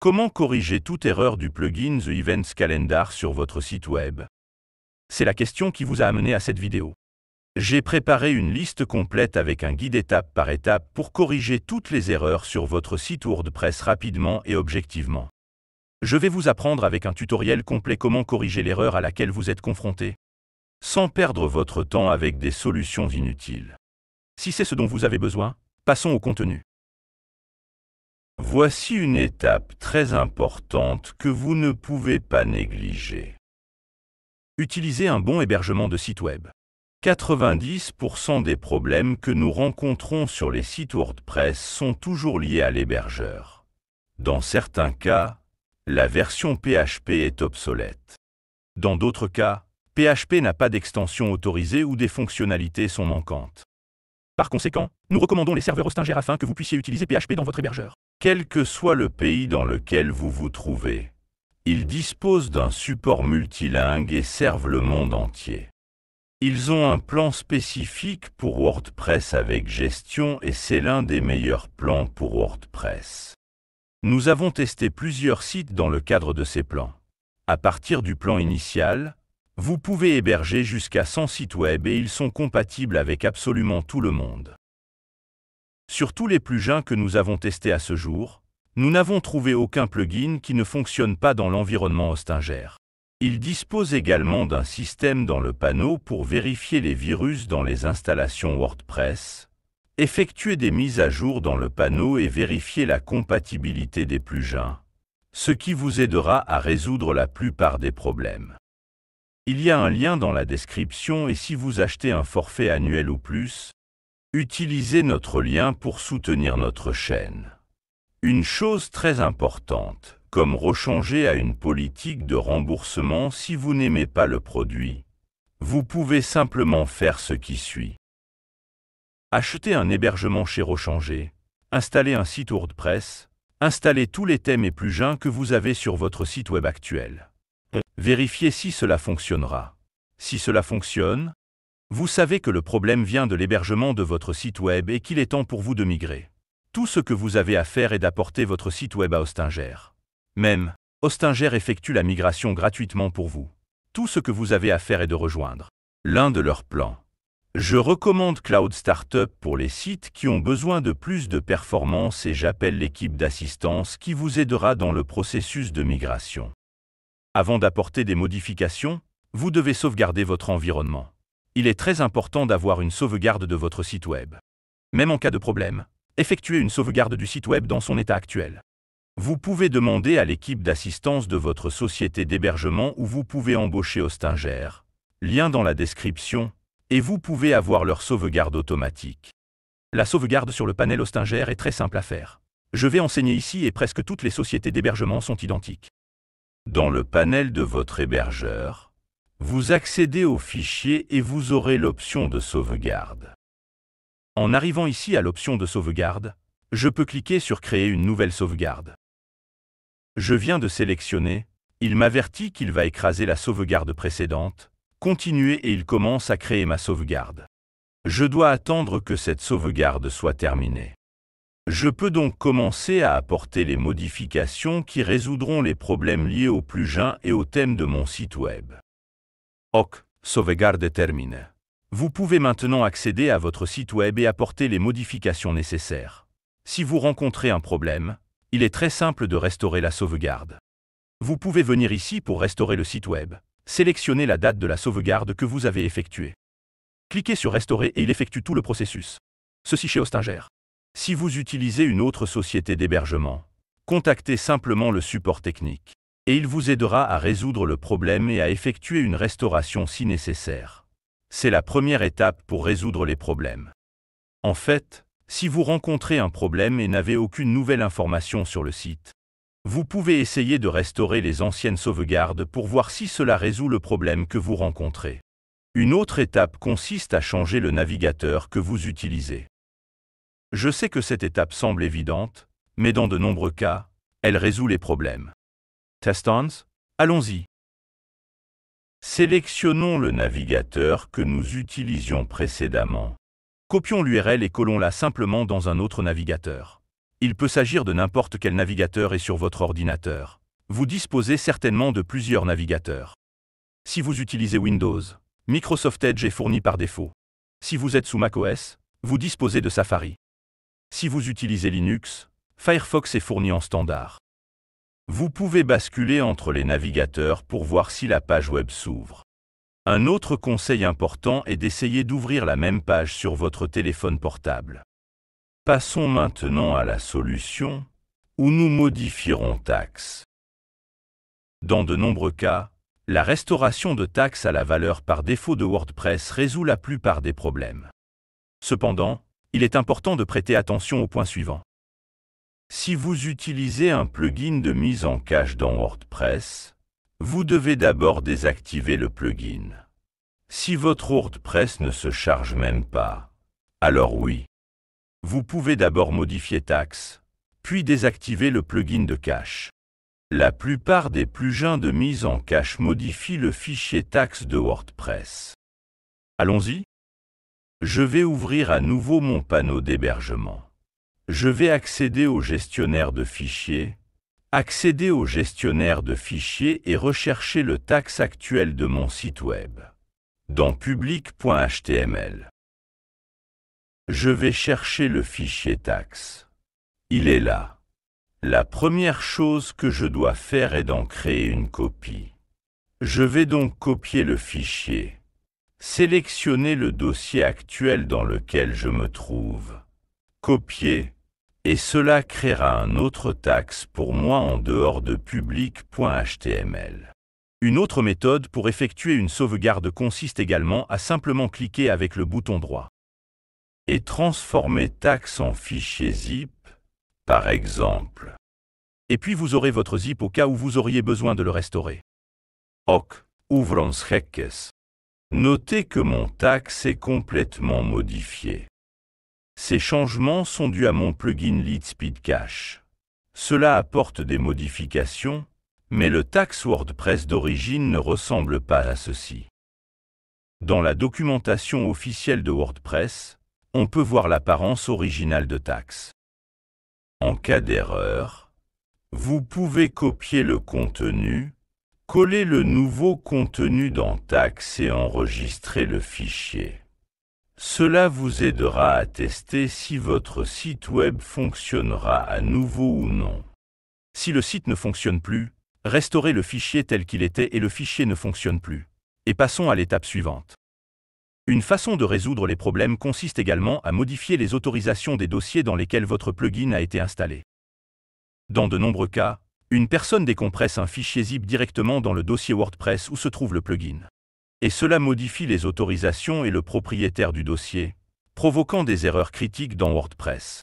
Comment corriger toute erreur du plugin The Events Calendar sur votre site web? C'est la question qui vous a amené à cette vidéo. J'ai préparé une liste complète avec un guide étape par étape pour corriger toutes les erreurs sur votre site WordPress rapidement et objectivement. Je vais vous apprendre avec un tutoriel complet comment corriger l'erreur à laquelle vous êtes confronté, sans perdre votre temps avec des solutions inutiles. Si c'est ce dont vous avez besoin, passons au contenu. Voici une étape très importante que vous ne pouvez pas négliger. Utilisez un bon hébergement de site web. 90% des problèmes que nous rencontrons sur les sites WordPress sont toujours liés à l'hébergeur. Dans certains cas, la version PHP est obsolète. Dans d'autres cas, PHP n'a pas d'extension autorisée ou des fonctionnalités sont manquantes. Par conséquent, nous recommandons les serveurs Hostinger afin que vous puissiez utiliser PHP dans votre hébergeur. Quel que soit le pays dans lequel vous vous trouvez, ils disposent d'un support multilingue et servent le monde entier. Ils ont un plan spécifique pour WordPress avec gestion et c'est l'un des meilleurs plans pour WordPress. Nous avons testé plusieurs sites dans le cadre de ces plans. À partir du plan initial, vous pouvez héberger jusqu'à 100 sites web et ils sont compatibles avec absolument tout le monde. Sur tous les plugins que nous avons testés à ce jour, nous n'avons trouvé aucun plugin qui ne fonctionne pas dans l'environnement Hostinger. Il dispose également d'un système dans le panneau pour vérifier les virus dans les installations WordPress, effectuer des mises à jour dans le panneau et vérifier la compatibilité des plugins, ce qui vous aidera à résoudre la plupart des problèmes. Il y a un lien dans la description et si vous achetez un forfait annuel ou plus, utilisez notre lien pour soutenir notre chaîne. Une chose très importante, comme rechanger à une politique de remboursement si vous n'aimez pas le produit, vous pouvez simplement faire ce qui suit. Acheter un hébergement chez Rechanger, installer un site WordPress, installer tous les thèmes et plugins que vous avez sur votre site web actuel. Vérifiez si cela fonctionnera. Si cela fonctionne, vous savez que le problème vient de l'hébergement de votre site web et qu'il est temps pour vous de migrer. Tout ce que vous avez à faire est d'apporter votre site web à Hostinger. Même, Hostinger effectue la migration gratuitement pour vous. Tout ce que vous avez à faire est de rejoindre l'un de leurs plans. Je recommande Cloud Startup pour les sites qui ont besoin de plus de performance et j'appelle l'équipe d'assistance qui vous aidera dans le processus de migration. Avant d'apporter des modifications, vous devez sauvegarder votre environnement. Il est très important d'avoir une sauvegarde de votre site web. Même en cas de problème, effectuez une sauvegarde du site web dans son état actuel. Vous pouvez demander à l'équipe d'assistance de votre société d'hébergement ou vous pouvez embaucher Hostinger, lien dans la description, et vous pouvez avoir leur sauvegarde automatique. La sauvegarde sur le panel Hostinger est très simple à faire. Je vais enseigner ici et presque toutes les sociétés d'hébergement sont identiques. Dans le panel de votre hébergeur, vous accédez au fichier et vous aurez l'option de sauvegarde. En arrivant ici à l'option de sauvegarde, je peux cliquer sur Créer une nouvelle sauvegarde. Je viens de sélectionner, il m'avertit qu'il va écraser la sauvegarde précédente, continuer et il commence à créer ma sauvegarde. Je dois attendre que cette sauvegarde soit terminée. Je peux donc commencer à apporter les modifications qui résoudront les problèmes liés au plugin et au thème de mon site web. OK, sauvegarde terminée. Vous pouvez maintenant accéder à votre site web et apporter les modifications nécessaires. Si vous rencontrez un problème, il est très simple de restaurer la sauvegarde. Vous pouvez venir ici pour restaurer le site web. Sélectionnez la date de la sauvegarde que vous avez effectuée. Cliquez sur Restaurer et il effectue tout le processus. Ceci chez Hostinger. Si vous utilisez une autre société d'hébergement, contactez simplement le support technique et il vous aidera à résoudre le problème et à effectuer une restauration si nécessaire. C'est la première étape pour résoudre les problèmes. En fait, si vous rencontrez un problème et n'avez aucune nouvelle information sur le site, vous pouvez essayer de restaurer les anciennes sauvegardes pour voir si cela résout le problème que vous rencontrez. Une autre étape consiste à changer le navigateur que vous utilisez. Je sais que cette étape semble évidente, mais dans de nombreux cas, elle résout les problèmes. Testons, allons-y. Sélectionnons le navigateur que nous utilisions précédemment. Copions l'URL et collons-la simplement dans un autre navigateur. Il peut s'agir de n'importe quel navigateur et sur votre ordinateur. Vous disposez certainement de plusieurs navigateurs. Si vous utilisez Windows, Microsoft Edge est fourni par défaut. Si vous êtes sous macOS, vous disposez de Safari. Si vous utilisez Linux, Firefox est fourni en standard. Vous pouvez basculer entre les navigateurs pour voir si la page web s'ouvre. Un autre conseil important est d'essayer d'ouvrir la même page sur votre téléphone portable. Passons maintenant à la solution où nous modifierons taxe. Dans de nombreux cas, la restauration de taxe à la valeur par défaut de WordPress résout la plupart des problèmes. Cependant, il est important de prêter attention au point suivant. Si vous utilisez un plugin de mise en cache dans WordPress, vous devez d'abord désactiver le plugin. Si votre WordPress ne se charge même pas, alors oui. Vous pouvez d'abord modifier taxe, puis désactiver le plugin de cache. La plupart des plugins de mise en cache modifient le fichier taxe de WordPress. Allons-y. Je vais ouvrir à nouveau mon panneau d'hébergement. Je vais accéder au gestionnaire de fichiers, accéder au gestionnaire de fichiers et rechercher le taxe actuel de mon site web, dans public.html. Je vais chercher le fichier taxe. Il est là. La première chose que je dois faire est d'en créer une copie. Je vais donc copier le fichier, sélectionner le dossier actuel dans lequel je me trouve, copier, et cela créera un autre taxe pour moi en dehors de public.html. Une autre méthode pour effectuer une sauvegarde consiste également à simplement cliquer avec le bouton droit et transformer taxe en fichier zip, par exemple. Et puis vous aurez votre zip au cas où vous auriez besoin de le restaurer. Ok, ouvrons Heckes. Notez que mon taxe est complètement modifié. Ces changements sont dus à mon plugin LeadSpeed Cache. Cela apporte des modifications, mais le taxe WordPress d'origine ne ressemble pas à ceci. Dans la documentation officielle de WordPress, on peut voir l'apparence originale de taxe. En cas d'erreur, vous pouvez copier le contenu, coller le nouveau contenu dans taxe et enregistrer le fichier. Cela vous aidera à tester si votre site web fonctionnera à nouveau ou non. Si le site ne fonctionne plus, restaurez le fichier tel qu'il était et le fichier ne fonctionne plus. Et passons à l'étape suivante. Une façon de résoudre les problèmes consiste également à modifier les autorisations des dossiers dans lesquels votre plugin a été installé. Dans de nombreux cas, une personne décompresse un fichier zip directement dans le dossier WordPress où se trouve le plugin. Et cela modifie les autorisations et le propriétaire du dossier, provoquant des erreurs critiques dans WordPress.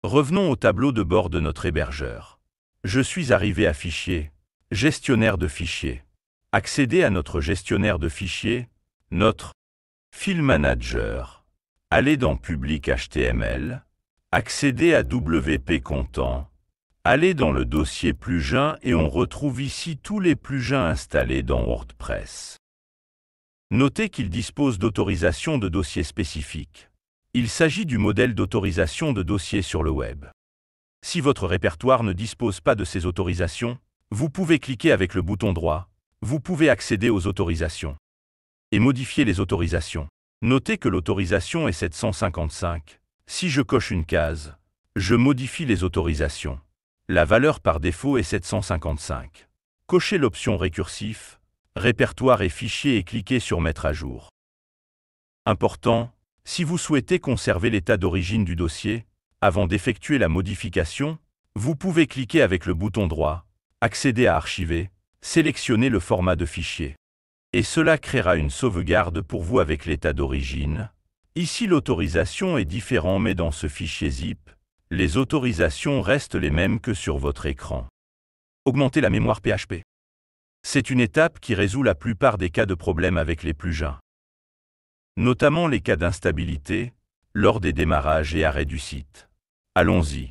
Revenons au tableau de bord de notre hébergeur. Je suis arrivé à Fichier, Gestionnaire de fichiers. Accéder à notre gestionnaire de fichiers, notre File Manager. Aller dans Public HTML. Accéder à WP Content. Aller dans le dossier plugin et on retrouve ici tous les plugins installés dans WordPress. Notez qu'il dispose d'autorisations de dossiers spécifiques. Il s'agit du modèle d'autorisation de dossier sur le web. Si votre répertoire ne dispose pas de ces autorisations, vous pouvez cliquer avec le bouton droit. Vous pouvez accéder aux autorisations et modifier les autorisations. Notez que l'autorisation est 755. Si je coche une case, je modifie les autorisations. La valeur par défaut est 755. Cochez l'option récursif, répertoire et fichier et cliquez sur Mettre à jour. Important, si vous souhaitez conserver l'état d'origine du dossier, avant d'effectuer la modification, vous pouvez cliquer avec le bouton droit, accéder à Archiver, sélectionner le format de fichier. Et cela créera une sauvegarde pour vous avec l'état d'origine. Ici l'autorisation est différente mais dans ce fichier zip, les autorisations restent les mêmes que sur votre écran. Augmenter la mémoire PHP. C'est une étape qui résout la plupart des cas de problèmes avec les plugins. Notamment les cas d'instabilité, lors des démarrages et arrêts du site. Allons-y.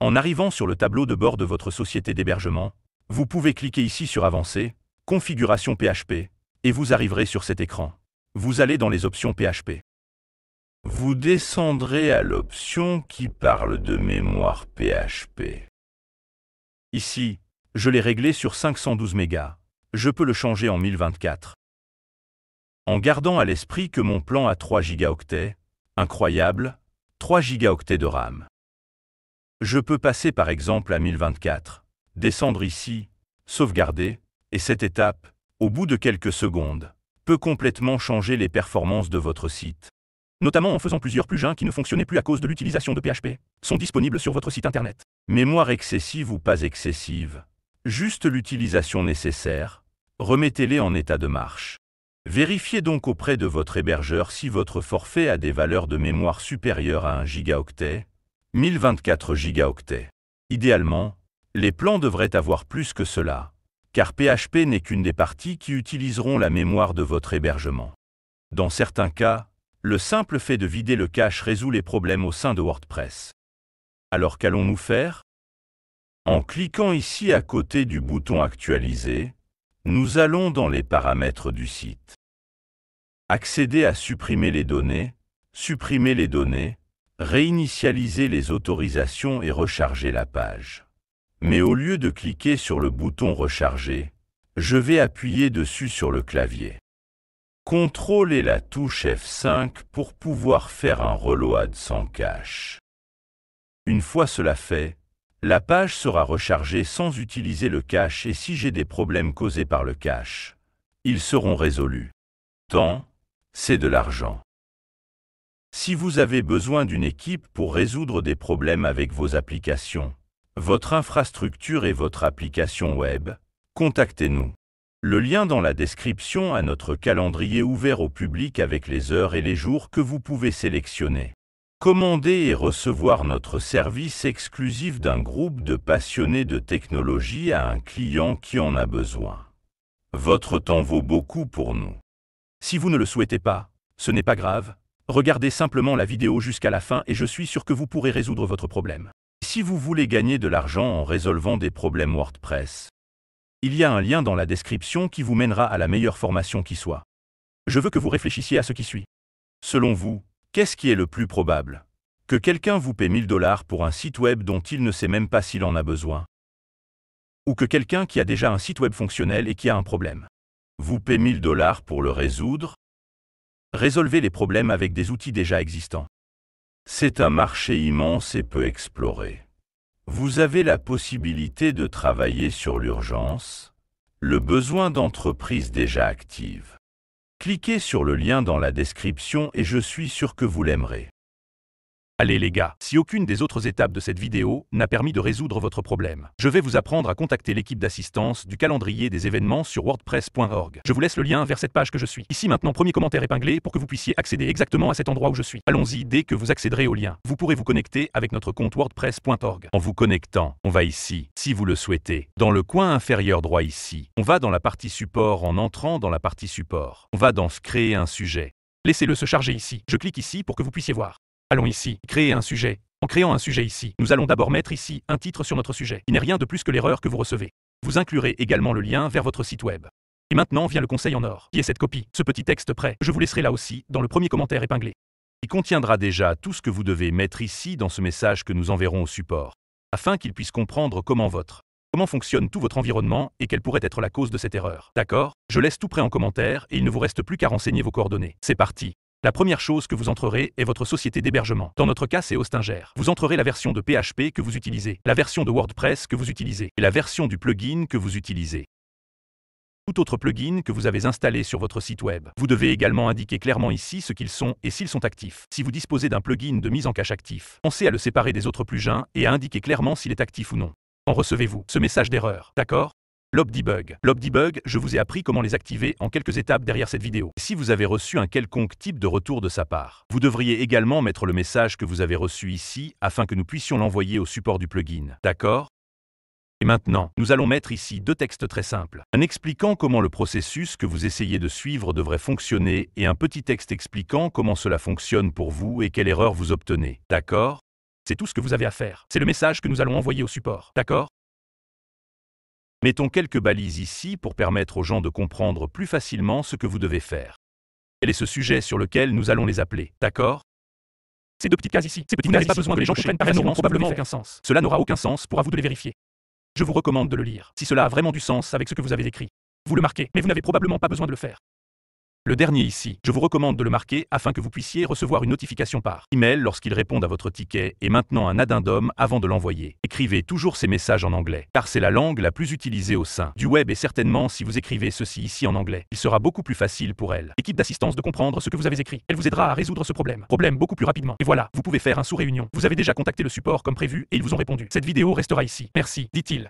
En arrivant sur le tableau de bord de votre société d'hébergement, vous pouvez cliquer ici sur Avancer, Configuration PHP, et vous arriverez sur cet écran. Vous allez dans les options PHP. Vous descendrez à l'option qui parle de mémoire PHP. Ici, je l'ai réglé sur 512 mégas. Je peux le changer en 1024. En gardant à l'esprit que mon plan a 3 gigaoctets, incroyable, 3 gigaoctets de RAM. Je peux passer par exemple à 1024, descendre ici, sauvegarder, et cette étape, au bout de quelques secondes, peut complètement changer les performances de votre site. Notamment en faisant plusieurs plugins qui ne fonctionnaient plus à cause de l'utilisation de PHP, sont disponibles sur votre site internet. Mémoire excessive ou pas excessive, juste l'utilisation nécessaire, remettez-les en état de marche. Vérifiez donc auprès de votre hébergeur si votre forfait a des valeurs de mémoire supérieures à 1 gigaoctet, 1024 gigaoctets. Idéalement, les plans devraient avoir plus que cela, car PHP n'est qu'une des parties qui utiliseront la mémoire de votre hébergement. Dans certains cas, le simple fait de vider le cache résout les problèmes au sein de WordPress. Alors qu'allons-nous faire? En cliquant ici à côté du bouton Actualiser, nous allons dans les paramètres du site. Accéder à supprimer les données, réinitialiser les autorisations et recharger la page. Mais au lieu de cliquer sur le bouton Recharger, je vais appuyer dessus sur le clavier. CTRL et la touche F5 pour pouvoir faire un reload sans cache. Une fois cela fait, la page sera rechargée sans utiliser le cache et si j'ai des problèmes causés par le cache, ils seront résolus. Temps, c'est de l'argent. Si vous avez besoin d'une équipe pour résoudre des problèmes avec vos applications, votre infrastructure et votre application web, contactez-nous. Le lien dans la description a notre calendrier ouvert au public avec les heures et les jours que vous pouvez sélectionner. Commandez et recevoir notre service exclusif d'un groupe de passionnés de technologie à un client qui en a besoin. Votre temps vaut beaucoup pour nous. Si vous ne le souhaitez pas, ce n'est pas grave. Regardez simplement la vidéo jusqu'à la fin et je suis sûr que vous pourrez résoudre votre problème. Si vous voulez gagner de l'argent en résolvant des problèmes WordPress, il y a un lien dans la description qui vous mènera à la meilleure formation qui soit. Je veux que vous réfléchissiez à ce qui suit. Selon vous, qu'est-ce qui est le plus probable? Que quelqu'un vous paie 1000 $ pour un site web dont il ne sait même pas s'il en a besoin? Ou que quelqu'un qui a déjà un site web fonctionnel et qui a un problème vous paie 1000 $ pour le résoudre? Résolvez les problèmes avec des outils déjà existants. C'est un marché immense et peu exploré. Vous avez la possibilité de travailler sur l'urgence, le besoin d'entreprises déjà actives. Cliquez sur le lien dans la description et je suis sûr que vous l'aimerez. Allez les gars, si aucune des autres étapes de cette vidéo n'a permis de résoudre votre problème, je vais vous apprendre à contacter l'équipe d'assistance du calendrier des événements sur wordpress.org. Je vous laisse le lien vers cette page que je suis. Ici maintenant, premier commentaire épinglé pour que vous puissiez accéder exactement à cet endroit où je suis. Allons-y, dès que vous accéderez au lien, vous pourrez vous connecter avec notre compte wordpress.org. En vous connectant, on va ici, si vous le souhaitez, dans le coin inférieur droit ici. On va dans la partie support en entrant dans la partie support. On va dans Créer un sujet. Laissez-le se charger ici. Je clique ici pour que vous puissiez voir. Allons ici, créer un sujet. En créant un sujet ici, nous allons d'abord mettre ici un titre sur notre sujet. Il n'est rien de plus que l'erreur que vous recevez. Vous inclurez également le lien vers votre site web. Et maintenant vient le conseil en or, qui est cette copie, ce petit texte prêt. Je vous laisserai là aussi, dans le premier commentaire épinglé. Il contiendra déjà tout ce que vous devez mettre ici dans ce message que nous enverrons au support, afin qu'il puisse comprendre comment fonctionne tout votre environnement et quelle pourrait être la cause de cette erreur. D'accord? Je laisse tout prêt en commentaire et il ne vous reste plus qu'à renseigner vos coordonnées. C'est parti! La première chose que vous entrerez est votre société d'hébergement. Dans notre cas, c'est Hostinger. Vous entrerez la version de PHP que vous utilisez, la version de WordPress que vous utilisez et la version du plugin que vous utilisez. Tout autre plugin que vous avez installé sur votre site web. Vous devez également indiquer clairement ici ce qu'ils sont et s'ils sont actifs. Si vous disposez d'un plugin de mise en cache actif, pensez à le séparer des autres plugins et à indiquer clairement s'il est actif ou non. En recevez-vous ce message d'erreur, d'accord? LobDebug. LobDebug, je vous ai appris comment les activer en quelques étapes derrière cette vidéo. Si vous avez reçu un quelconque type de retour de sa part, vous devriez également mettre le message que vous avez reçu ici afin que nous puissions l'envoyer au support du plugin. D'accord? Et maintenant, nous allons mettre ici deux textes très simples. Un expliquant comment le processus que vous essayez de suivre devrait fonctionner et un petit texte expliquant comment cela fonctionne pour vous et quelle erreur vous obtenez. D'accord? C'est tout ce que vous avez à faire. C'est le message que nous allons envoyer au support. D'accord? Mettons quelques balises ici pour permettre aux gens de comprendre plus facilement ce que vous devez faire. Quel est ce sujet sur lequel nous allons les appeler, d'accord? Ces deux petites cases ici, ces petites cases, pas besoin que les gens comprennent, elles n'auront probablement aucun sens. Cela n'aura aucun sens pour à vous de les vérifier. Je vous recommande de le lire. Si cela a vraiment du sens avec ce que vous avez écrit, vous le marquez, mais vous n'avez probablement pas besoin de le faire. Le dernier ici, je vous recommande de le marquer afin que vous puissiez recevoir une notification par email lorsqu'ils répondent à votre ticket et maintenant un addendum avant de l'envoyer. Écrivez toujours ces messages en anglais, car c'est la langue la plus utilisée au sein du web et certainement si vous écrivez ceci ici en anglais, il sera beaucoup plus facile pour elle, équipe d'assistance, de comprendre ce que vous avez écrit. Elle vous aidera à résoudre ce problème beaucoup plus rapidement. Et voilà, vous pouvez faire un sous-réunion. Vous avez déjà contacté le support comme prévu et ils vous ont répondu. Cette vidéo restera ici. Merci, dit-il.